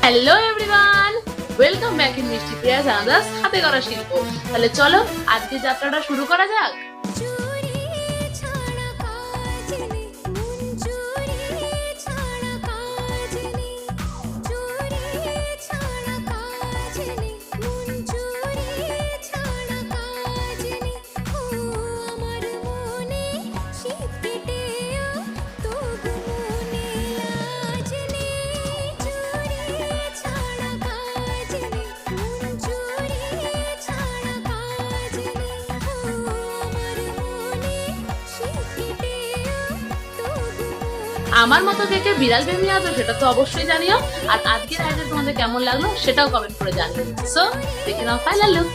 Hello everyone, welcome back in মিষ্টি পিয়াজ আন্দাজ হাতে করা শিল্প। তাহলে চলো আজকে যাত্রাটা শুরু করা যাক। আমার মতো কে কে বিড়াল প্রেমী আছো সেটা তো অবশ্যই জানিও, আর আজকের আয়োজন তোমাদের কেমন লাগলো সেটাও কমেন্ট করে জানিও। সো দেখে নাও ফাইনাল লুক।